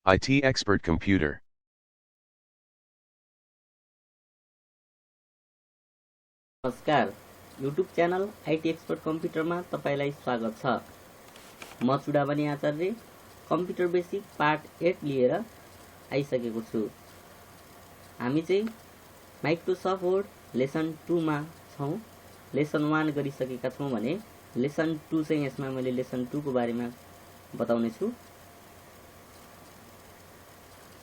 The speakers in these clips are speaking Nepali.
IT Expert Computer. नमस्कार, युट्युब च्यानल आइटी एक्सपर्ट कम्प्युटरमा तपाईलाई स्वागत छ। म चुडामणि आचार्य कम्प्युटर बेसिक पार्ट 8 लिएर आइसकेको छु। हामी चाहिँ माइक्रोसफ्ट वर्ड लेसन 2 मा छौं। लेसन 1 गरिसकेका छौं भने लेसन 2 चाहिँ यसमा मैले लेसन 2 को बारेमा बताउने छु।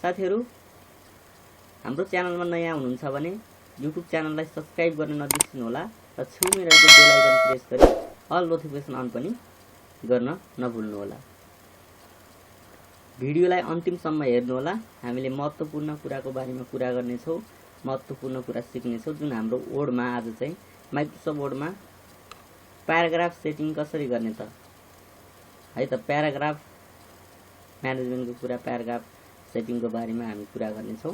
साथीहरु, हाम्रो च्यानलमा नयाँ हुनुहुन्छ भने युट्युब च्यानललाई सब्स्क्राइब गर्न नबिर्सनु होला र छेउमै रहेको बेल आइकन प्रेस गरी अल नोटिफिकेसन अन पनि गर्न नभुल्नु होला। भिडियोलाई अन्तिमसम्म हेर्नु होला। हामीले महत्त्वपूर्ण कुराको बारेमा कुरा गर्ने छौं, महत्त्वपूर्ण कुरा सिक्ने छौं। जुन हाम्रो वर्डमा आज चाहिँ माइक्रोसफ्ट वर्डमा प्याराग्राफ सेटिङ कसरी गर्ने त है त प्याराग्राफ म्यानेजमेन्टको कुरा, प्याराग्राफ सेटिङको बारेमा हामी कुरा गर्ने छौं।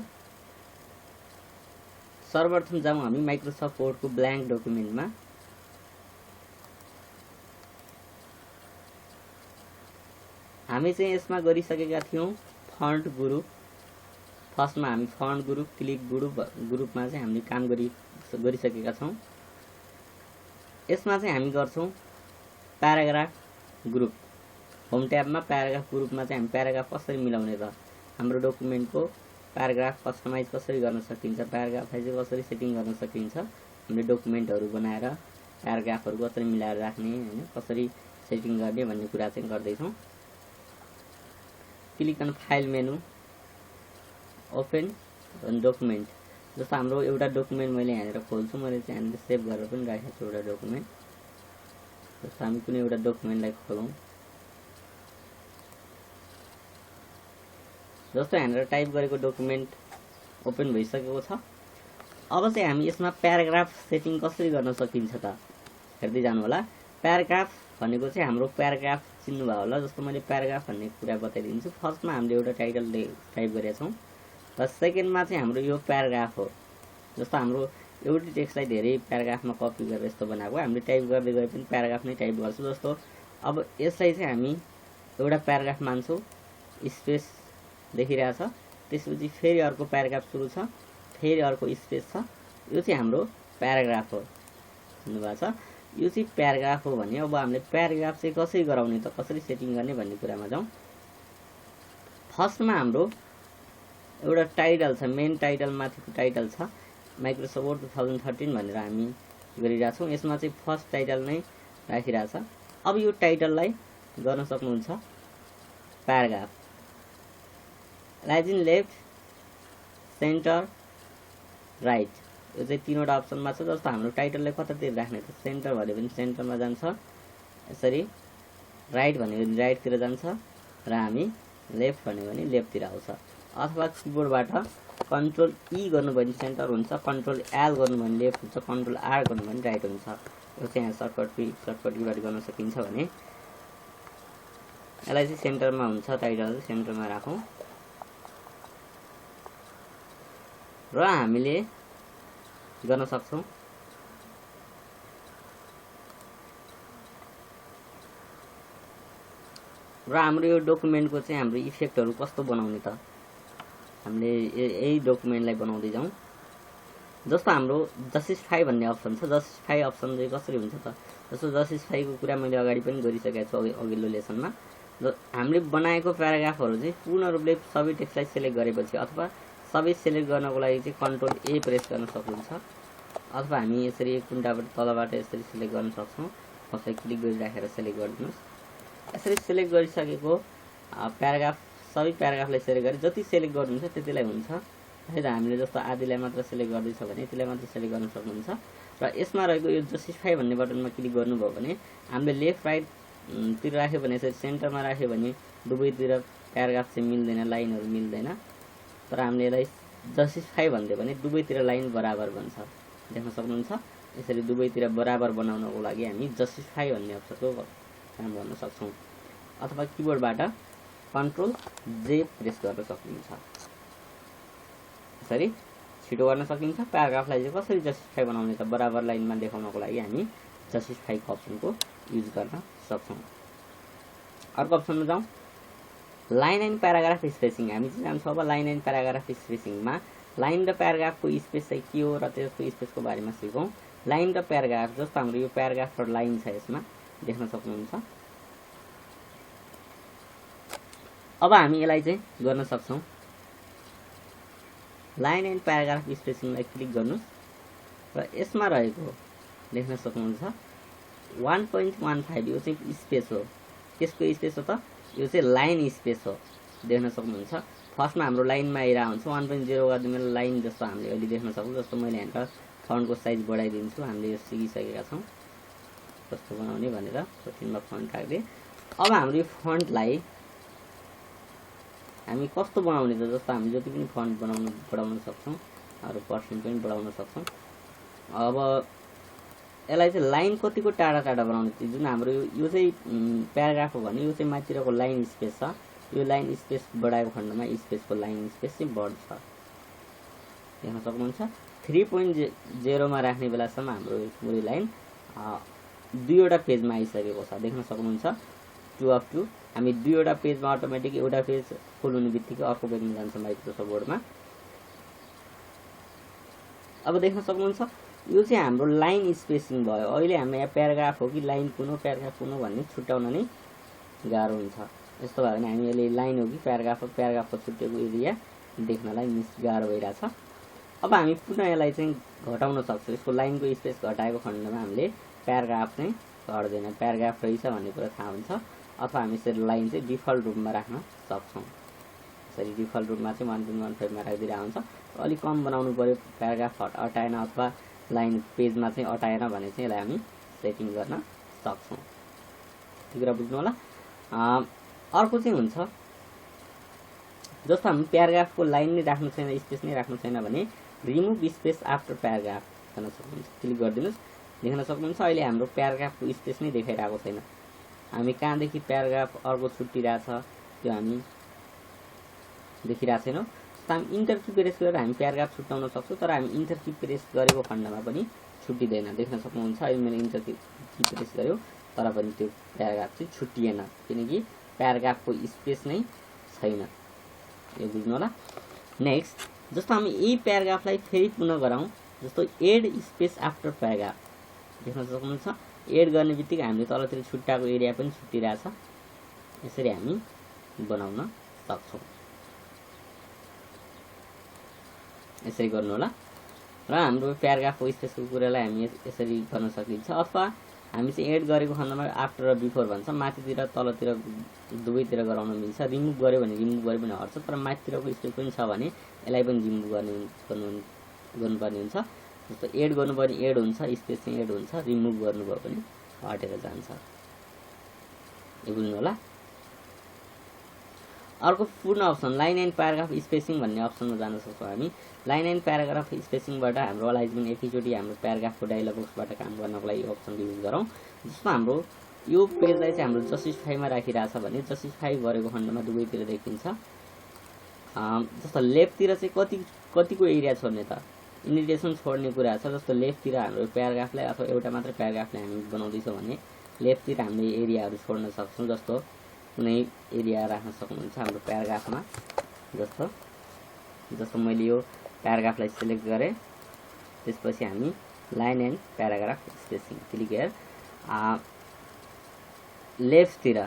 सर्वप्रथम जाउँ हामी माइक्रोसफ्ट वर्डको ब्ल्याङ्क डकुमेन्टमा। हामी चाहिँ यसमा गरिसकेका थियौं फन्ट ग्रुप। फर्स्टमा हामी फन्ट ग्रुप, क्लिक ग्रुपमा चाहिँ हामीले काम गरिसकेका छौं। यसमा चाहिँ हामी गर्छौं प्याराग्राफ ग्रुप। होम ट्याबमा प्याराग्राफ ग्रुपमा चाहिँ हामी प्याराग्राफ कसरी मिलाउने त, हाम्रो डकुमेन्टको प्याराग्राफ कस्टमाइज कसरी गर्न सकिन्छ, प्याराग्राफलाई चाहिँ कसरी सेटिङ गर्न सकिन्छ, हामीले डकुमेन्टहरु बनाएर प्याराग्राफहरु कसरी मिलाएर राख्ने हैन, कसरी सेटिङ गर्ने भन्ने कुरा चाहिँ गर्दै छौं। Click on file menu, open document. जस्तो हाम्रो एउटा डकुमेन्ट मैले यहाँनिर खोल्छु, मैले चाहिँ यहाँनिर सेभ गरेर पनि राखेको छु एउटा डकुमेन्ट। जस्तो हामी कुनै एउटा डकुमेन्टलाई खोलौं। जस्तो यहाँनिर टाइप गरेको डकुमेन्ट ओपन भइसकेको छ। अब चाहिँ हामी यसमा प्याराग्राफ सेटिङ कसरी गर्न सकिन्छ त हेर्दै जानु होला। प्याराग्राफ भनेको चाहिँ हाम्रो प्याराग्राफ चिन्नु भयो होला। जस्तो मैले प्याराग्राफ भन्ने कुरा बताइदिन्छु। फर्स्टमा हामीले एउटा टाइटल टाइप गरेका छौं र सेकेन्डमा चाहिँ हाम्रो यो प्याराग्राफ हो। जस्तो हाम्रो एउटै टेक्स्टलाई धेरै प्याराग्राफमा कपी गरेर यस्तो बनाएको, हामीले टाइप गर्दै गए पनि प्याराग्राफ नै टाइप गर्छौं। जस्तो अब यसलाई चाहिँ हामी एउटा प्याराग्राफ मान्छौं, स्पेस देखिरहेछ, त्यसपछि फेरि अर्को प्याराग्राफ सुरु छ, फेरि अर्को स्पेस छ। यो चाहिँ हाम्रो प्याराग्राफ हो। सुन्नु भएको छ? यो चाहिँ प्याराग्राफ हो भने अब हामीले प्याराग्राफ चाहिँ कसरी गराउने त, कसरी सेटिङ गर्ने भन्ने कुरामा जाउँ। फर्स्टमा हाम्रो एउटा टाइटल छ, मेन टाइटल माथिको टाइटल छ, माइक्रोसफ्ट वर्ड 2013 भनेर हामी गरिरहेका छौं। यसमा चाहिँ फर्स्ट टाइटल नै राखिरहेछ। अब यो टाइटललाई गर्न सक्नुहुन्छ प्याराग्राफ। राइजिङ लेफ्ट, सेन्टर, राइट, यो चाहिँ तीनवटा अप्सनमा छ। जस्तो हाम्रो टाइटललाई कतातिर राख्ने त, सेन्टर भन्यो भने सेन्टरमा जान्छ, यसरी राइट भन्यो भने राइटतिर जान्छ, र हामी लेफ्ट भन्यो भने लेफ्टतिर आउँछ। अथवा किबोर्डबाट कन्ट्रोल ई गर्नुभयो भने सेन्टर हुन्छ, कन्ट्रोल एल गर्नुभयो भने लेफ्ट हुन्छ, कन्ट्रोल आर गर्नुभयो भने राइट हुन्छ। यो चाहिँ यहाँ सर्टकट कीबाट गर्न सकिन्छ भने यसलाई चाहिँ सेन्टरमा हुन्छ, टाइटल सेन्टरमा राखौं र हामीले गर्न सक्छौं र हाम्रो यो डकुमेन्टको चाहिँ हाम्रो इफेक्टहरु कस्तो बनाउने त, हामीले यही डकुमेन्टलाई बनाउँदै जाउँ। जस्तो हाम्रो जस्टिफाई भन्ने अप्सन छ। जस्टिफाई अप्सन चाहिँ कसरी हुन्छ त, जस्तो जस्टिफाई को कुरा मैले अगाडि पनि गरिसकेको छु अघिल्लो लेसनमा। हामीले बनाएको प्याराग्राफहरु चाहिँ पूर्ण रूपले सबै टेक्स्टलाई सिलेक्ट गरेपछि अथवा सबै सिलेक्ट गर्नको लागि चाहिँ कन्ट्रोल ए प्रेस गर्न सक्नुहुन्छ, अथवा हामी यसरी एक कुन्टाबाट तलबाट यसरी सिलेक्ट गर्न सक्छौं। कसै क्लिक गरिराखेर सिलेक्ट गरिदिनुस्। यसरी सिलेक्ट गरिसकेको प्याराग्राफ सबै प्याराग्राफलाई सिलेक्ट गरे जति सिलेक्ट गर्नुहुन्छ त्यतिलाई हुन्छ है त। हामीले जस्तो आदिलाई मात्र सिलेक्ट गर्दैछ भने यतिलाई मात्र सिलेक्ट गर्न सक्नुहुन्छ। र यसमा रहेको यो जस्टिफाई भन्ने बटनमा क्लिक गर्नुभयो भने हामीले लेफ्ट राइट तिर राख्यो भने यसरी सेन्टरमा राख्यो भने दुवैतिर प्याराग्राफ चाहिँ मिल्दैन, लाइनहरु मिल्दैन। तर हामीले यसलाई जस्टिफाई भन्दियो भने दुवैतिर लाइन बराबर बन्छ, देख्न सक्नुहुन्छ। यसरी दुवैतिर बराबर बनाउनको लागि हामी जस्टिफाई भन्ने अप्सनको काम गर्न सक्छौं। अथवा किबोर्डबाट कन्ट्रोल जे प्रेस गर्न सक्नुहुन्छ। यसरी छिटो गर्न सकिन्छ। प्याराग्राफलाई चाहिँ कसरी जस्टिफाई बनाउने त, बराबर लाइनमा देखाउनको लागि हामी जस्टिफाई अप्सनको युज गर्न सक्छौं। अर्को अप्सनमा जाउँ। लाइन एन्ड प्याराग्राफ स्पेसिङ हामी चाहिँ जान्छौँ अब लाइन एन्ड प्याराग्राफ स्पेसिङमा लाइन र प्याराग्राफको स्पेस चाहिँ के हो र त्यसको स्पेसको बारेमा सिकौँ। लाइन र प्याराग्राफ जस्तो हाम्रो यो प्याराग्राफ र लाइन छ यसमा देख्न सक्नुहुन्छ। अब हामी यसलाई चाहिँ गर्न सक्छौँ। लाइन एन्ड प्याराग्राफ स्पेसिङलाई क्लिक गर्नुहोस् र यसमा रहेको देख्न सक्नुहुन्छ 1.15 यो चाहिँ स्पेस हो। त्यसको स्पेस हो त यो चाहिँ लाइन स्पेस हो देख्न सक्नुहुन्छ। फर्स्टमा हाम्रो लाइनमा आइरहेको हुन्छ 1.0 गर्दा मैले लाइन जस्तो हामीले अहिले देख्न सक्छौँ। जस्तो मैले यहाँका फन्टको साइज बढाइदिन्छु। हामीले यो सिकिसकेका छौँ कस्तो बनाउने भनेर। प्रोटिनमा फन्ट राख्दै अब हाम्रो यो फन्टलाई हामी कस्तो बनाउने त जस्तो हामी जति पनि फन्ट बढाउन सक्छौँ अरू पर्सेन्ट पनि बढाउन सक्छौँ। अब यसलाई चाहिँ लाइन कतिको टाढा टाढा बनाउने जुन हाम्रो यो चाहिँ प्याराग्राफ हो भने यो चाहिँ माथितिरको लाइन स्पेस छ। यो लाइन स्पेस बढाएको खण्डमा स्पेसको लाइन स्पेस चाहिँ बढ्छ देख्न सक्नुहुन्छ। 3.0 मा राख्ने बेलासम्म हाम्रो पुरै लाइन दुईवटा पेजमा आइसकेको छ देख्न सक्नुहुन्छ। 2 अफ 2 हामी दुईवटा पेजमा अटोमेटिक एउटा पेज फुल हुने बित्तिकै अर्को पेजमा जान्छ माइक्रोसफ्ट वर्डमा। अब देख्न सक्नुहुन्छ यो चाहिँ हाम्रो लाइन स्पेसिङ भयो। अहिले हामी यहाँ प्याराग्राफ हो कि लाइन कुन हो प्याराग्राफ कुन हो भन्ने छुट्याउन नै गाह्रो हुन्छ। यस्तो भयो भने हामी यसले लाइन हो कि प्याराग्राफको छुट्टिएको एरिया देख्नलाई गाह्रो भइरहेछ। अब हामी पुनः यसलाई चाहिँ घटाउन सक्छौँ। यसको लाइनको स्पेस घटाएको खण्डमा हामीले प्याराग्राफ चाहिँ घट्दैन। प्याराग्राफ रहेछ भन्ने कुरा थाहा हुन्छ। अथवा हामी यसरी लाइन चाहिँ डिफल्ट रूपमा राख्न सक्छौँ। यसरी डिफल्ट रूपमा चाहिँ 1.15 मा राखिदिरहेको हुन्छ। अलिक कम बनाउनु पर्यो प्याराग्राफ हटाएन अथवा लाइन पेजमा चाहिँ अटाएन भने चाहिँ यसलाई हामी सेटिङ गर्न सक्छौँ। त्यो कुरा बुझ्नु होला। अर्को चाहिँ हुन्छ जस्तो हामी प्याराग्राफको लाइन नै राख्नु छैन स्पेस नै राख्नु छैन भने रिमुभ स्पेस आफ्टर प्याराग्राफ गर्न सक्नुहुन्छ। क्लिक गरिदिनुहोस् देख्न सक्नुहुन्छ अहिले हाम्रो प्याराग्राफको स्पेस नै देखाइरहेको छैन। हामी कहाँदेखि प्याराग्राफ अर्को छुट्टिरहेछ त्यो हामी देखिरहेको छैनौँ। हामी इन्टर की प्रेस गरेर हामी प्याराग्राफ छुट्याउन सक्छौँ। तर हामी इन्टर की प्रेस गरेको खण्डमा पनि छुट्टिँदैन देख्न सक्नुहुन्छ। अहिले मैले इन्टर की प्रेस गर्यो तर पनि त्यो प्याराग्राफ चाहिँ छुट्टिएन किनकि प्याराग्राफको स्पेस नै छैन। यो बुझ्नु होला। नेक्स्ट जस्तो हामी यही प्याराग्राफलाई फेरि पुनः गराउँ। जस्तो एड स्पेस आफ्टर प्याराग्राफ देख्न सक्नुहुन्छ। एड गर्ने बित्तिकै हामीले तलतिर छुट्टाएको एरिया पनि छुट्टिरहेछ। यसरी हामी बनाउन सक्छौँ। यसरी गर्नु होला र हाम्रो प्याराग्राफको स्पेसको कुरालाई हामी यसरी गर्न सकिन्छ। अथवा हामी चाहिँ एड गरेको खण्डमा आफ्टर र बिफोर भन्छ। माथितिर तलतिर दुवैतिर गराउन मिल्छ। रिमुभ गर्यो भने रिमुभ गरे पनि हट्छ। तर माथितिरको स्पेस पनि छ भने यसलाई पनि रिमुभ गर्नुपर्ने हुन्छ। जस्तो एड गर्नुपर्ने एड हुन्छ स्पेस चाहिँ एड हुन्छ। रिमुभ गर्नुभयो भने हटेर जान्छ। यो बुझ्नु होला। अर्को पूर्ण option line and paragraph spacing भन्ने अप्सनमा जान सक्छौँ हामी। लाइन एन्ड प्याराग्राफ स्पेसिङबाट हाम्रो अलाइजमेन्ट एकैचोटि हाम्रो प्याराग्राफको डायलग बक्सबाट काम गर्नको लागि अप्सन युज गरौँ। जस्तो हाम्रो यो पेजलाई चाहिँ हाम्रो जस्टिफाईमा राखिरहेछ भने जस्टिफाई गरेको खण्डमा दुवैतिर देखिन्छ। जस्तो लेफ्टतिर चाहिँ कतिको एरिया छोड्ने त इन्डिकेसन छोड्ने कुरा छ। जस्तो लेफ्टतिर हाम्रो प्याराग्राफलाई अथवा एउटा मात्र प्याराग्राफलाई हामी बनाउँदैछौँ भने लेफ्टतिर हामीले एरियाहरू छोड्न सक्छौँ। जस्तो कुनै एरिया राख्न सक्नुहुन्छ हाम्रो प्याराग्राफमा। जस्तो मैले यो प्याराग्राफलाई सिलेक्ट गरेँ त्यसपछि हामी line and paragraph spacing click here लेफ्टतिर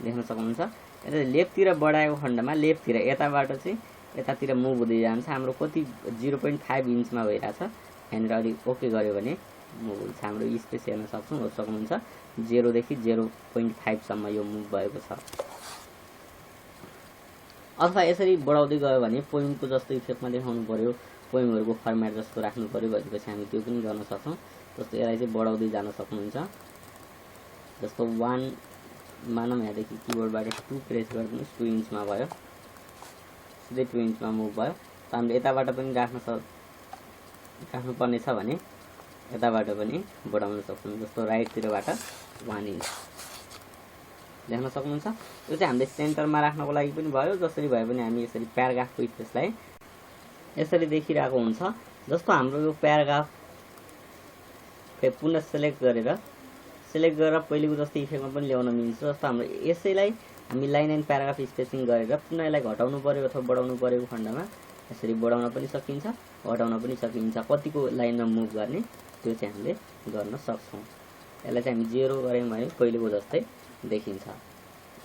देख्न सक्नुहुन्छ। यता लेफ्टतिर बढाएको खण्डमा लेफ्टतिर यताबाट चाहिँ यतातिर मुभ हुँदै जान्छ। हाम्रो कति 0.5 इन्चमा भइरहेछ। यहाँनिर अलिक ओके गर्यो भने मुभ हुन्छ। हाम्रो स्पेस हेर्न सक्नुहुन्छ 0 देखि 0.5 सम्म यो मुभ भएको छ। अथवा यसरी बढाउँदै गयो भने पोइमको जस्तो इफेक्टमा देखाउनु पर्यो पोइमहरूको फर्मेट जस्तो राख्नु पर्यो भनेपछि हामी त्यो पनि गर्न सक्छौँ। जस्तो यसलाई चाहिँ बढाउँदै जान सक्नुहुन्छ। जस्तो 1 मानौँ यहाँदेखि किबोर्डबाट 2 प्रेस गरिदिनुहोस् 2 इन्चमा भयो। सिधै 2 इन्चमा मुभ भयो। त हामीले यताबाट पनि राख्नुपर्ने छ भने यताबाट पनि बढाउन सक्छौँ। जस्तो राइटतिरबाट 1 इन्च देख्न सक्नुहुन्छ। यो चाहिँ हामीले सेन्टरमा राख्नको लागि पनि भयो। जसरी भए पनि हामी यसरी प्याराग्राफको स्पेसलाई यसरी देखिरहेको हुन्छ। जस्तो हाम्रो यो प्याराग्राफ पुनः सेलेक्ट गरेर पहिलेको जस्तो इफेक्टमा पनि ल्याउन मिल्छ। जस्तो हाम्रो यसैलाई हामी लाइन एन्ड प्याराग्राफ स्पेसिङ गरेर पुनः यसलाई घटाउनु पर्यो अथवा बढाउनु परेको खण्डमा यसरी बढाउन पनि सकिन्छ, घटाउन पनि सकिन्छ। कतिको लाइनमा मुभ गर्ने त्यो चाहिँ हामीले गर्न सक्छौँ। यसलाई चाहिँ हामी 0 गऱ्यौँ भने पहिलेको जस्तै देखिन्छ।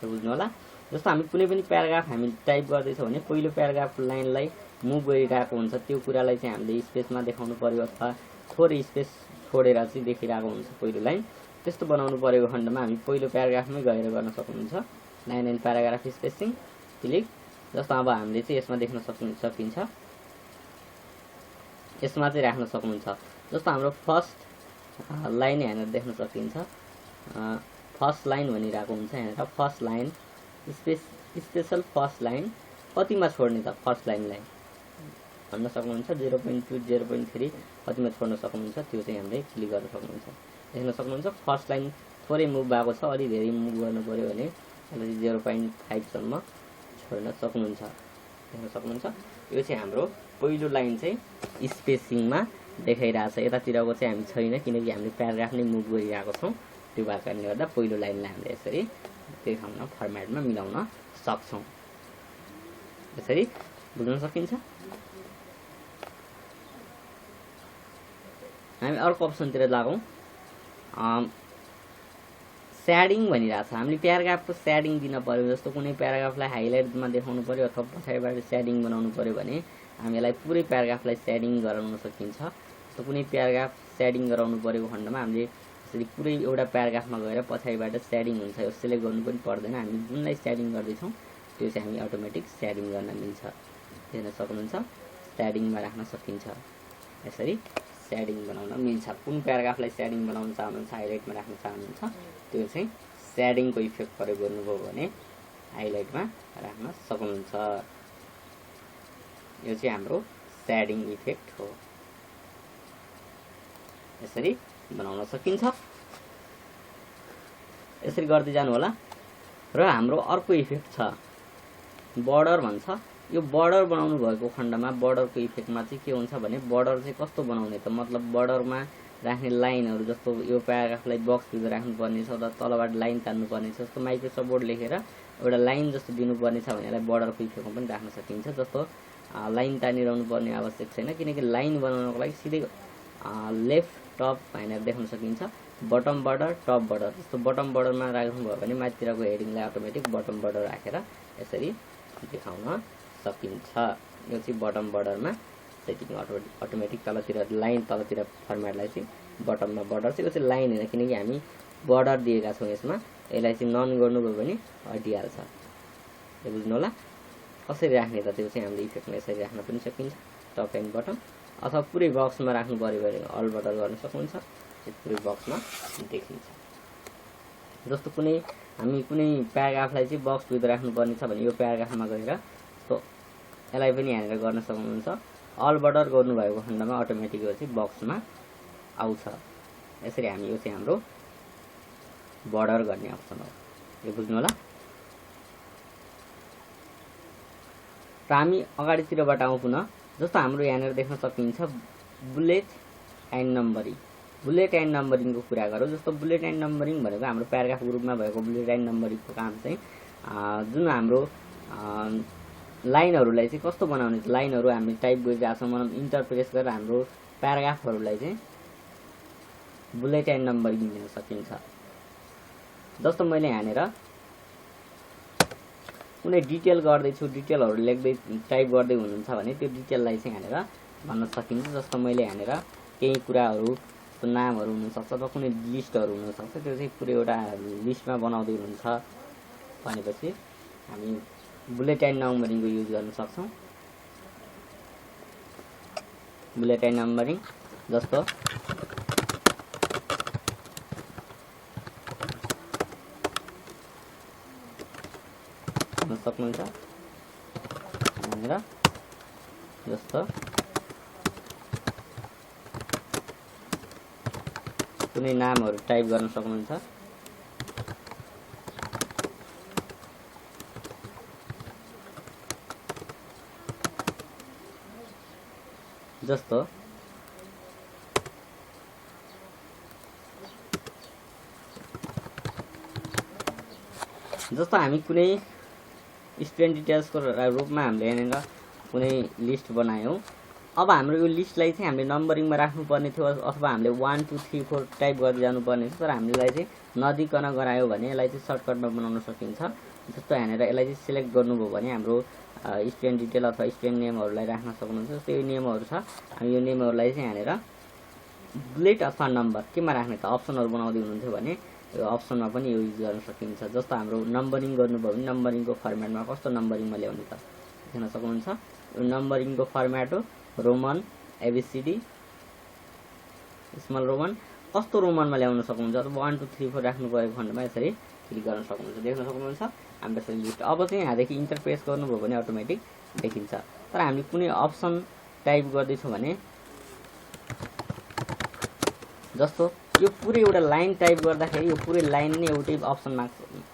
बुझ्नु होला। जस्तो हामी कुनै पनि प्याराग्राफ हामी टाइप गर्दैछौँ भने पहिलो प्याराग्राफ लाइनलाई मुभ गरिरहेको हुन्छ, त्यो कुरालाई चाहिँ हामीले स्पेसमा देखाउनु पर्यो अथवा थोरै स्पेस छोडेर चाहिँ देखिरहेको हुन्छ पहिलो लाइन। त्यस्तो बनाउनु परेको खण्डमा हामी पहिलो प्याराग्राफमै गएर गर्न सक्नुहुन्छ। Line and paragraph spacing click. जस्तो अब हामीले चाहिँ यसमा देख्न सकिन्छ, यसमा चाहिँ राख्न सक्नुहुन्छ। जस्तो हाम्रो फर्स्ट लाइन यहाँनिर देख्न सकिन्छ, फर्स्ट लाइन भनिरहेको हुन्छ यहाँनिर। First line special first line कतिमा छोड्ने त फर्स्ट लाइनलाई भन्न सक्नुहुन्छ। 0.2 0.3 कतिमा छोड्न सक्नुहुन्छ त्यो चाहिँ हामीले क्लिक गर्न सक्नुहुन्छ। देख्न सक्नुहुन्छ फर्स्ट लाइन थोरै मुभ भएको छ, अलि धेरै मुभ गर्नु पर्यो भने यसलाई 0.5 सम्म छोड्न सक्नुहुन्छ। देख्न सक्नुहुन्छ यो चाहिँ हाम्रो पहिलो लाइन चाहिँ स्पेसिङमा देखाइरहेछ। यतातिरको चाहिँ हामी छैन किनकि हामीले प्याराग्राफ नै मुभ गरिरहेको छौँ। त्यो भएको कारणले गर्दा पहिलो लाइनलाई हामीले यसरी देखाउन फर्मेटमा मिलाउन सक्छौँ। यसरी बुझ्न सकिन्छ। हामी अर्को अप्सनतिर लागौँ। स्याडिङ भनिरहेछ। हामीले प्याराग्राफको स्याडिङ दिन पर्यो। जस्तो कुनै प्याराग्राफलाई हाइलाइटमा देखाउनु पर्यो अथवा पछाडिबाट स्याडिङ बनाउनु पर्यो भने हामीलाई पुरै प्याराग्राफलाई स्याडिङ गराउन सकिन्छ। त कुनै प्याराग्राफ स्याडिङ गराउनु परेको खण्डमा हामीले यसरी पुरै एउटा प्याराग्राफमा गएर पछाडिबाट स्याडिङ हुन्छ, यो सिलेक्ट गर्नु पनि पर्दैन। हामी जुनलाई स्याडिङ गर्दैछौँ त्यो चाहिँ हामी अटोमेटिक स्याडिङ गर्न मिल्छ। हेर्न सक्नुहुन्छ स्याडिङमा राख्न सकिन्छ। यसरी स्याडिङ बनाउन मिल्छ। कुन प्याराग्राफलाई स्याडिङ बनाउन चाहनुहुन्छ, हाइलाइटमा राख्न चाहनुहुन्छ त्यो चाहिँ स्याडिङको इफेक्ट प्रयोग गर्नुभयो भने हाइलाइटमा राख्न सक्नुहुन्छ। यो चाहिँ हाम्रो स्याडिङ इफेक्ट हो। यसरी बनाउन सकिन्छ। यसरी गर्दै जानु होला। र हाम्रो अर्को इफेक्ट छ बर्डर भन्छ। यो बर्डर बनाउनु भएको खण्डमा बर्डरको इफेक्टमा चाहिँ के हुन्छ भने बर्डर चाहिँ कस्तो बनाउने त मतलब बर्डरमा राख्ने लाइनहरू जस्तो यो प्याराग्राफलाई बक्सभित्र राख्नुपर्ने छ र तलबाट लाइन तान्नुपर्ने छ। जस्तो माइक्रोसफ्ट वर्ड लेखेर एउटा लाइन जस्तो दिनुपर्ने छ भने यसलाई बर्डरको इफेक्टमा पनि राख्न सकिन्छ। जस्तो लाइन तानिरहनु पर्ने आवश्यक छैन किनकि लाइन बनाउनको लागि सिधै लेफ्ट टप भनेर देख्न सकिन्छ। Bottom border top border. जस्तो बटम बर्डरमा राख्नुभयो भने माथितिरको हेडिङलाई अटोमेटिक बटम बर्डर राखेर यसरी देखाउन सकिन्छ। यो चाहिँ बटम बर्डरमा सेटिङ अटोमेटिक तलतिर लाइन तलतिर फर्मेटलाई चाहिँ बटममा बर्डर चाहिँ यो चाहिँ लाइन होइन किनकि हामी बर्डर दिएका छौँ यसमा। यसलाई चाहिँ नन गर्नुभयो भने हटिहाल्छ। यो बुझ्नु होला। कसरी राख्ने त त्यो चाहिँ हामीले इफेक्टमा यसरी राख्न पनि सकिन्छ टप एन्ड बटम अथवा पुरै बक्समा राख्नु पर्यो भने अल बर्डर गर्न सक्नुहुन्छ। पुरै बक्समा देखिन्छ। जस्तो हामी कुनै प्याराग्राफलाई चाहिँ बक्सभित्र राख्नुपर्ने छ भने यो प्याराग्राफमा गएर तो यसलाई पनि यहाँनिर गर्न सक्नुहुन्छ। अल बर्डर गर्नुभएको खण्डमा अटोमेटिक यो चाहिँ बक्समा आउँछ। यसरी हामी यो चाहिँ हाम्रो बर्डर गर्ने अप्सन हो। यो बुझ्नु होला। र हामी अगाडितिरबाट आउँ पुनः। जस्तो हाम्रो यहाँनिर देख्न सकिन्छ bullet and numbering. Bullet and नम्बरिङको कुरा गरौँ। जस्तो बुलेट एन्ड नम्बरिङ भनेको हाम्रो प्याराग्राफ ग्रुपमा भएको बुलेट एन्ड नम्बरिङको काम चाहिँ जुन हाम्रो लाइनहरूलाई चाहिँ कस्तो बनाउने त लाइनहरू हामी टाइप गरिरहेको छौँ मतलब इन्टर प्रेस गरेर हाम्रो प्याराग्राफहरूलाई चाहिँ बुलेट एन्ड नम्बरिङ दिन सकिन्छ। जस्तो मैले यहाँनिर कुनै डिटेल गर्दैछु, डिटेलहरू लेख्दै टाइप गर्दै हुनुहुन्छ भने त्यो डिटेललाई चाहिँ यहाँनिर भन्न सकिन्छ। जस्तो मैले यहाँनिर केही कुराहरू नामहरू हुनसक्छ अथवा कुनै लिस्टहरू हुनसक्छ त्यो चाहिँ पुरै एउटा लिस्टमा बनाउँदै हुनुहुन्छ भनेपछि हामी बुलेट एन्ड नम्बरिङको युज गर्न सक्छौँ। बुलेट एन्ड नम्बरिङ जस्तो सक्नुहुन्छ भनेर जस्तो कुनै नामहरू टाइप गर्न सक्नुहुन्छ। जस्तो जस्तो हामी कुनै स्टुडेन्ट डिटेल्सको रूपमा हामीले यहाँनिर कुनै लिस्ट बनायौँ। अब हाम्रो यो लिस्टलाई चाहिँ हामीले नम्बरिङमा राख्नुपर्ने थियो अथवा हामीले 1 2 3 4 टाइप गर्दै जानुपर्ने थियो, तर हामीलाई चाहिँ नदिकन गरायो भने यसलाई चाहिँ सर्टकटमा बनाउन सकिन्छ। जस्तो यहाँनिर यसलाई चाहिँ सिलेक्ट गर्नुभयो भने हाम्रो स्टुडेन्ट डिटेल अथवा स्टुडेन्ट नेमहरूलाई राख्न सक्नुहुन्छ। जस्तो यो नेमहरू छ, हामी यो नेमहरूलाई चाहिँ यहाँनिर बुलेट अथवा नम्बर केमा राख्ने त अप्सनहरू बनाउँदै हुनुहुन्थ्यो भने यो अप्सनमा पनि यो युज गर्न सकिन्छ। जस्तो हाम्रो नम्बरिङ गर्नुभयो भने नम्बरिङको फर्मेटमा कस्तो नम्बरिङमा ल्याउने त देख्न सक्नुहुन्छ। यो नम्बरिङको फर्मेट हो रोमन एबिसिडी स्मल रोमन, कस्तो रोमनमा ल्याउन सक्नुहुन्छ। अब 1 2 3 4 राख्नु परेको खण्डमा यसरी क्लिक गर्न सक्नुहुन्छ, देख्न सक्नुहुन्छ हाम्रो यसरी लिस्ट। अब चाहिँ यहाँदेखि इन्टर प्रेस गर्नुभयो भने अटोमेटिक देखिन्छ। तर हामीले कुनै अप्सन टाइप गर्दैछौँ भने जस्तो यो पुरै एउटा लाइन टाइप गर्दाखेरि यो पुरै लाइन नै एउटै अप्सन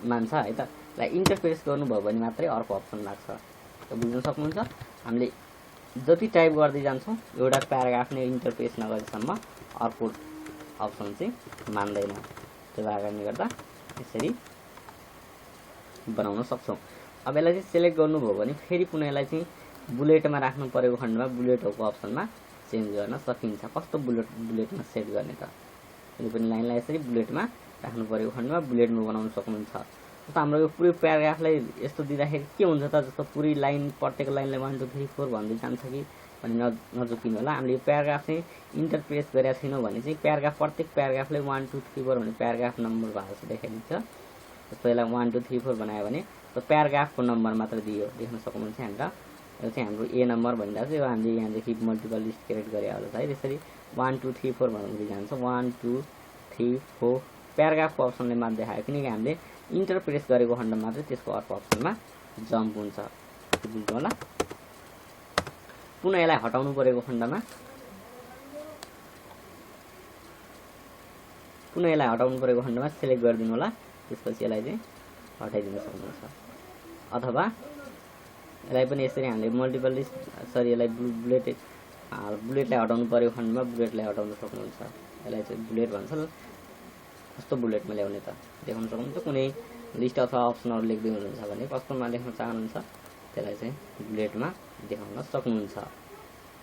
मान्छ है त। यसलाई इन्टर प्रेस गर्नुभयो भने मात्रै अर्को अप्सन लाग्छ, बुझ्न सक्नुहुन्छ। हामीले जति टाइप गर्दै जान्छौँ एउटा प्याराग्राफ नै इन्टर प्रेस नगरेसम्म अर्को अप्सन चाहिँ मान्दैन। त्यो कारणले गर्दा यसरी बनाउन सक्छौँ। अब यसलाई चाहिँ सिलेक्ट गर्नुभयो भने फेरि पुनः यसलाई चाहिँ बुलेटमा राख्नु परेको खण्डमा बुलेटहरूको अप्सनमा चेन्ज गर्न सकिन्छ। कस्तो बुलेटमा सेट गर्ने त, यो पनि लाइनलाई यसरी बुलेटमा राख्नु परेको खण्डमा बुलेटमा बनाउन सक्नुहुन्छ। जस्तो हाम्रो यो पुरै प्याराग्राफलाई यस्तो दिँदाखेरि के हुन्छ त, जस्तो पुरै लाइन प्रत्येक लाइनलाई 1 2 3 4 भन्दै जान्छ कि भने नझुकिनु होला। हामीले यो प्याराग्राफ चाहिँ इन्टर प्रेस गरेका छैनौँ भने चाहिँ प्याराग्राफ प्रत्येक प्याराग्राफलाई 1 2 3 4 भने प्याराग्राफ नम्बर भएको छ देखाइदिन्छ। जस्तो यसलाई 1 2 3 4 बनायो भने त्यो प्याराग्राफको नम्बर मात्र दियो, देख्न सक्नुहुन्छ। यहाँनिर यो चाहिँ हाम्रो ए नम्बर भनिरहेको छ। यो हामीले यहाँदेखि मल्टिपल लिस्ट क्रिएट गरे होला है। त्यसरी 1 2 3 4 भन्दै जान्छ, 1 2 3 4 प्याराग्राफको अप्सनले मात्र देखायो, किनकि हामीले इन्टर प्रेस गरेको खण्डमा मात्रै त्यसको अर्को अप्सनमा जम्प हुन्छ, बुझ्नु होला। पुनः यसलाई हटाउनु परेको खण्डमा सिलेक्ट गरिदिनु होला। त्यसपछि यसलाई चाहिँ हटाइदिन सक्नुहुन्छ। अथवा यसलाई पनि यसरी हामीले मल्टिपल लिस्ट यसलाई बुलेटलाई हटाउनु परेको खण्डमा बुलेटलाई हटाउन सक्नुहुन्छ। यसलाई चाहिँ बुलेट भन्छ। कस्तो बुलेटमा ल्याउने त देखाउन सक्नुहुन्छ। कुनै लिस्ट अथवा अप्सनहरू लेख्दै हुनुहुन्छ भने कस्तोमा लेख्न चाहनुहुन्छ त्यसलाई चाहिँ बुलेटमा देखाउन सक्नुहुन्छ,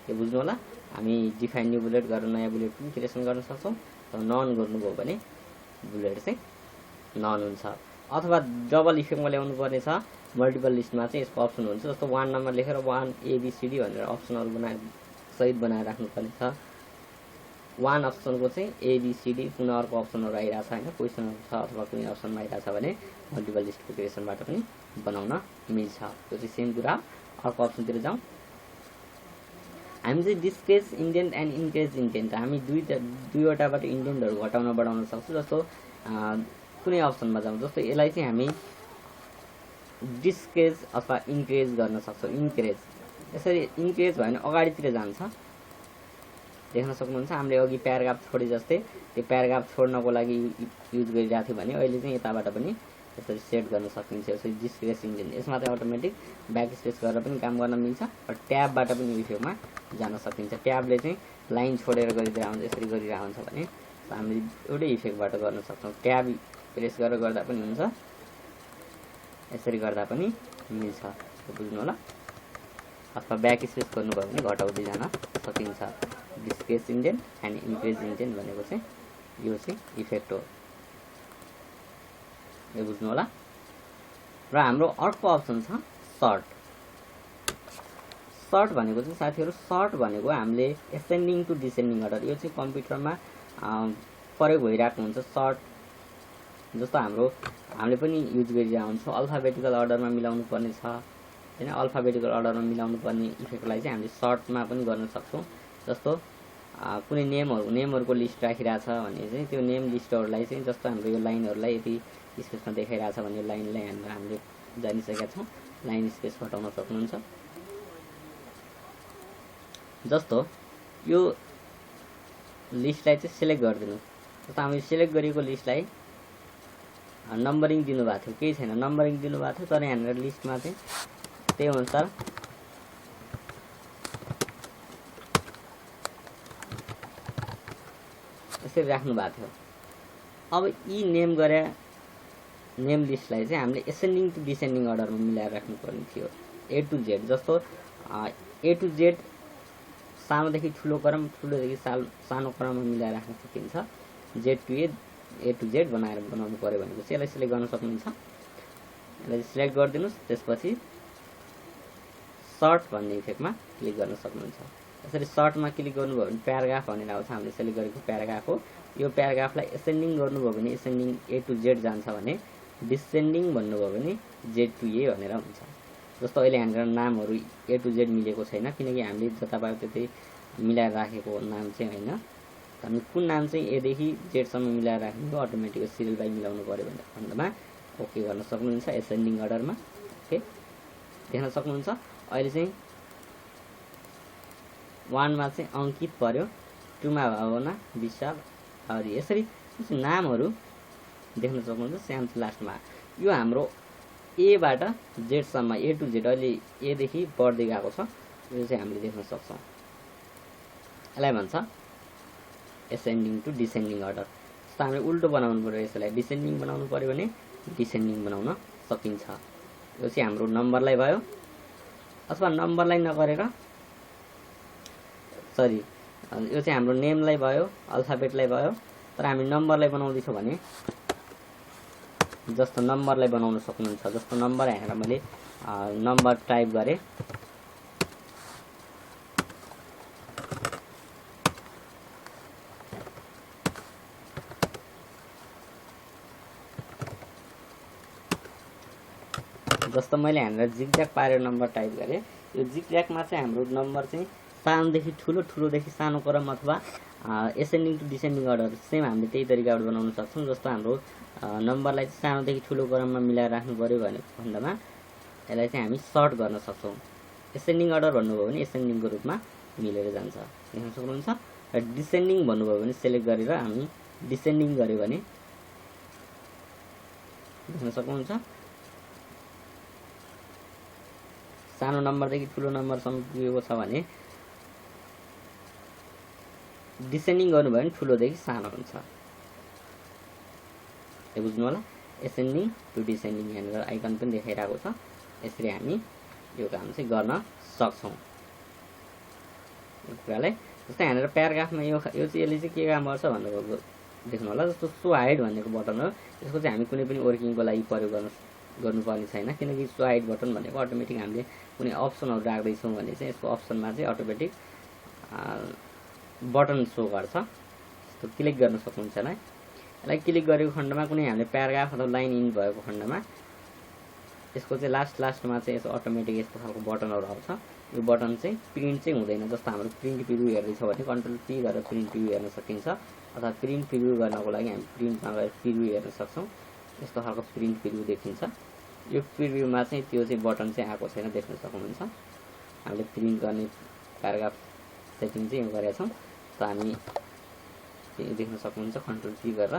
यो बुझ्नु होला। हामी डिफाइन न्यू बुलेट गरेर नयाँ बुलेट पनि क्रिएसन गर्न सक्छौँ। तर नन गर्नुभयो भने बुलेट चाहिँ नन हुन्छ। अथवा डबल इफेक्टमा ल्याउनु पर्ने छ मल्टिपल लिस्टमा चाहिँ यसको अप्सन हुन्छ। जस्तो 1 नम्बर लेखेर 1 ABCD भनेर अप्सनहरू सहित बनाएर राख्नुपर्ने छ। 1 अप्सनको चाहिँ ABCD पुनः अर्को अप्सनहरू आइरहेको छ होइन, क्वेसनहरू छ अथवा कुनै अप्सनमा आइरहेको छ भने मल्टिपल लिस्टको क्रिएसनबाट पनि बनाउन मिल्छ। त्यो चाहिँ सेम कुरा। अर्को अप्सनतिर जाउँ। हामी चाहिँ डिस्क्रेज इन्डेन्ट एन्ड इन्क्रेज इन्डेन्ट, हामी दुईवटाबाट इन्डेन्टहरू घटाउन बढाउन सक्छौँ। जस्तो कुनै अप्सनमा जाउँ, जस्तो यसलाई चाहिँ हामी डिस्क्रेज अथवा इन्क्रेज गर्न सक्छौँ। इन्क्रेज यसरी इन्क्रेज भयो भने अगाडितिर जान्छ, देख्न सक्नुहुन्छ। हामीले अघि प्याराग्राफ छोडे जस्तै त्यो प्याराग्राफ छोड्नको लागि युज गरिरहेको थियो भने अहिले चाहिँ यताबाट पनि यसरी सेट गर्न सकिन्छ। यसरी डिस्क्रेज इन्डेन्ट, यसमा चाहिँ अटोमेटिक ब्याक स्पेस गरेर पनि काम गर्न मिल्छ र ट्याबबाट पनि इफेक्टमा जान सकिन्छ। ट्याबले चाहिँ लाइन छोडेर गरिरहेको हुन्छ, यसरी गरिरहेको हुन्छ भने हामीले एउटै इफेक्टबाट गर्न सक्छौँ। ट्याब प्रेस गरेर गर्दा पनि हुन्छ, यसरी गर्दा पनि मिल्छ, बुझ्नु होला। अथवा ब्याक स्पेस गर्नुभयो भने घटाउँदै जान सकिन्छ। डिस्क्रेज इन्डेन्ट एन्ड इन्क्रेज इन्डेन्ट भनेको चाहिँ यो चाहिँ इफेक्ट हो, यो बुझ्नु होला। र हाम्रो अर्को अप्सन छ सर्ट। सर्ट भनेको चाहिँ साथीहरू, सर्ट भनेको हामीले एसेन्डिङ टु डिसेन्डिङ अर्डर, यो चाहिँ कम्प्युटरमा प्रयोग भइरहेको हुन्छ। सर्ट जस्तो हामीले पनि युज गरिरहेको हुन्छौँ। अल्फाबेटिकल अर्डरमा मिलाउनु पर्ने छ होइन, अल्फाबेटिकल अर्डरमा मिलाउनु पर्ने इफेक्टलाई चाहिँ हामीले सर्टमा पनि गर्न सक्छौँ। जस्तो कुनै नेमहरूको लिस्ट राखिरहेछ भने चाहिँ त्यो नेम लिस्टहरूलाई चाहिँ जस्तो हाम्रो यो लाइनहरूलाई यति स्पेसमा देखाइरहेछ भने यो लाइनलाई हामीले जानिसकेका छौँ, लाइन स्पेस घटाउन सक्नुहुन्छ। जस्तो यो लिस्टलाई चाहिँ सिलेक्ट गरिदिनु। जस्तो हामीले सिलेक्ट गरेको लिस्टलाई नम्बरिङ दिनुभएको थियो, केही छैन, नम्बरिङ दिनुभएको थियो, तर यहाँनिर लिस्टमा चाहिँ त्यही अनुसार यसरी राख्नु भएको थियो। अब यी नेम गरे नेम लिस्टलाई चाहिँ हामीले एसेन्डिङ टु डिसेन्डिङ अर्डरमा मिलाएर राख्नुपर्ने थियो। ए टु जेड जस्तो ए टु जेड सानोदेखि ठुलो क्रम, ठुलोदेखि सानो क्रममा मिलाएर राख्न सकिन्छ। Z to A to Z बनाएर बनाउनु पर्यो भनेपछि यसलाई सिलेक्ट गर्न सक्नुहुन्छ। यसलाई सिलेक्ट गरिदिनुहोस्, त्यसपछि सर्ट भन्ने इफेक्टमा क्लिक गर्न सक्नुहुन्छ। यसरी सर्टमा क्लिक गर्नुभयो भने प्याराग्राफ भनेर आउँछ, हामीले सेलेक्ट गरेको प्याराग्राफ हो। यो प्याराग्राफलाई एसेन्डिङ गर्नुभयो भने एसेन्डिङ ए टु जेड जान्छ भने डिसेन्डिङ भन्नुभयो भने जेड टु ए भनेर हुन्छ। जस्तो अहिले हाम्रो नामहरू ए टु जेड मिलेको छैन, किनकि हामीले जताभावी त्यतै मिलाएर राखेको नाम चाहिँ होइन। हामी कुन नाम चाहिँ एदेखि जेडसम्म मिलाएर राख्नु हो, अटोमेटिक सिरियल बाई मिलाउनु पऱ्यो भने खण्डमा ओके गर्न सक्नुहुन्छ एसेन्डिङ अर्डरमा। ओके देख्न सक्नुहुन्छ। अहिले चाहिँ 1 मा चाहिँ अङ्कित पर्यो, 2 मा भावना, विशाल, हरि, यसरी नामहरू देख्न सक्नुहुन्छ। श्याम चाहिँ लास्टमा। यो हाम्रो एबाट जेडसम्म ए टु जेड अहिले एदेखि बढ्दै गएको छ, यो चाहिँ हामीले देख्न सक्छौँ। यसलाई भन्छ एसेन्डिङ टु डिसेन्डिङ अर्डर। जस्तो हामीले उल्टो बनाउनु पऱ्यो, यसलाई डिसेन्डिङ बनाउनु पऱ्यो भने डिसेन्डिङ बनाउन सकिन्छ। यो चाहिँ हाम्रो नम्बरलाई भयो, अथवा नम्बरलाई नगरेर सरी यो चाहिँ हाम्रो नेमलाई भयो, अल्फाबेटलाई भयो। तर हामी नम्बरलाई बनाउँदैछौँ भने जस्तो नम्बरलाई बनाउन सक्नुहुन्छ। जस्तो नम्बर हेरेर मैले नम्बर टाइप गरेँ, जस्तो मैले यहाँनिर जिगज्याग पारेर नम्बर टाइप गरेँ। यो जिगज्यागमा चाहिँ हाम्रो नम्बर चाहिँ सानोदेखि ठुलो, ठुलोदेखि सानो क्रम अथवा ascending to descending order same हामीले त्यही तरिकाबाट बनाउन सक्छौँ। जस्तो हाम्रो नम्बरलाई चाहिँ सानोदेखि ठुलो क्रममा मिलाएर राख्नु पऱ्यो भने खण्डमा यसलाई चाहिँ हामी सर्ट गर्न सक्छौँ। एसेन्डिङ अर्डर भन्नुभयो भने एसेन्डिङको रूपमा मिलेर जान्छ, देख्न सक्नुहुन्छ। र डिसेन्डिङ भन्नुभयो भने सेलेक्ट गरेर हामी डिसेन्डिङ गऱ्यो भने देख्न सक्नुहुन्छ। सानो नम्बरदेखि ठुलो नम्बरसम्म पुगेको छ भने डिसेन्डिङ गर्नुभयो भने ठुलोदेखि सानो हुन्छ। यो बुझ्नु होला। एसेन्डिङ टु डिसेन्डिङ यहाँनिर आइकन पनि देखाइरहेको छ। यसरी हामी यो काम चाहिँ गर्न सक्छौँ यो कुरालाई। जस्तै यहाँनिर प्याराग्राफमा यो चाहिँ यसले चाहिँ के काम गर्छ भन्नुभएको देख्नु होला। जस्तो सो हाइड भनेको बटन हो, यसको चाहिँ हामी कुनै पनि वर्किङको लागि प्रयोग गर्नुपर्ने छैन, किनकि सो हाइड बटन भनेको अटोमेटिक हामीले कुनै अप्सनहरू राख्दैछौँ भने चाहिँ यसको अप्सनमा चाहिँ अटोमेटिक बटन सो गर्छ। यस्तो क्लिक गर्न सक्नुहुन्छ। यसलाई क्लिक गरेको खण्डमा कुनै हामीले प्याराग्राफ अथवा लाइन इन भएको खण्डमा यसको चाहिँ लास्टमा चाहिँ यसो अटोमेटिक यस्तो खालको बटनहरू आउँछ। यो बटन चाहिँ प्रिन्ट चाहिँ हुँदैन। जस्तो हाम्रो प्रिन्ट प्रिभ्यू हेर्दैछ भने कन्ट्रोल पी गरेर प्रिन्ट प्रिभ्यू हेर्न सकिन्छ, अथवा प्रिन्ट प्रिभ्यू गर्नको लागि हामी प्रिन्टमा गएर प्रिभ्यू हेर्न सक्छौँ। यस्तो खालको प्रिन्ट प्रिभ्यू देखिन्छ। यो प्रिभ्यूमा चाहिँ त्यो चाहिँ बटन चाहिँ आएको छैन, देख्न सक्नुहुन्छ। हामीले प्रिन्ट गर्ने प्याराग्राफ सेटिङ चाहिँ यो गरेका छौँ, त हामी देख्न सक्नुहुन्छ। कन्ट्रोल पी गरेर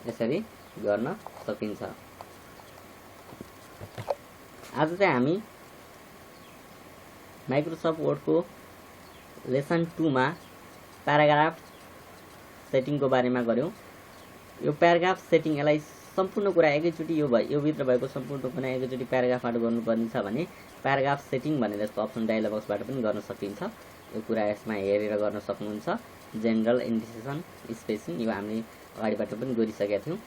यसरी गर्न सकिन्छ। आज चाहिँ हामी माइक्रोसफ्ट वर्डको लेसन 2 मा प्याराग्राफ सेटिङको बारेमा गऱ्यौँ। यो प्याराग्राफ सेटिङ यसलाई सम्पूर्ण कुरा एकैचोटि यो भित्र भएको सम्पूर्ण कुरा एकैचोटि प्याराग्राफबाट गर्नुपर्ने छ भने प्याराग्राफ सेटिङ भनेर यस्तो अप्सन डायलग बक्सबाट पनि गर्न सकिन्छ। यो कुरा यसमा हेरेर गर्न सक्नुहुन्छ। जेनरल इन्डिकेसन स्पेसिङ यो हामीले अगाडिबाट पनि गरिसकेका थियौँ।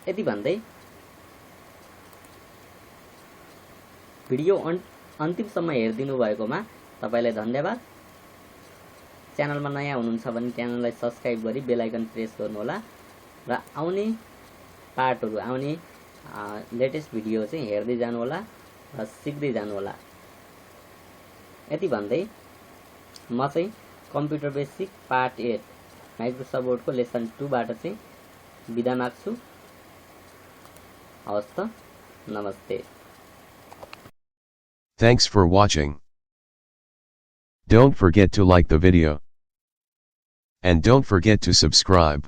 यति भन्दै भिडियो अन्तिमसम्म हेरिदिनु भएकोमा तपाईँलाई धन्यवाद। च्यानलमा नयाँ हुनुहुन्छ भने च्यानललाई सब्सक्राइब गरी बेल आइकन प्रेस गर्नुहोला र आउने पार्टहरू आउने लेटेस्ट भिडियो चाहिँ हेर्दै जानुहोला र सिक्दै जानुहोला। यति भन्दै म चाहिँ कम्प्युटर बेसिक पार्ट 8 माइक्रोसफ्ट वर्डको लेसन 2 बाट चाहिँ बिदा माग्छु। हवस् त, नमस्ते। Thanks for watching. Don't forget to like the video. And don't forget to subscribe.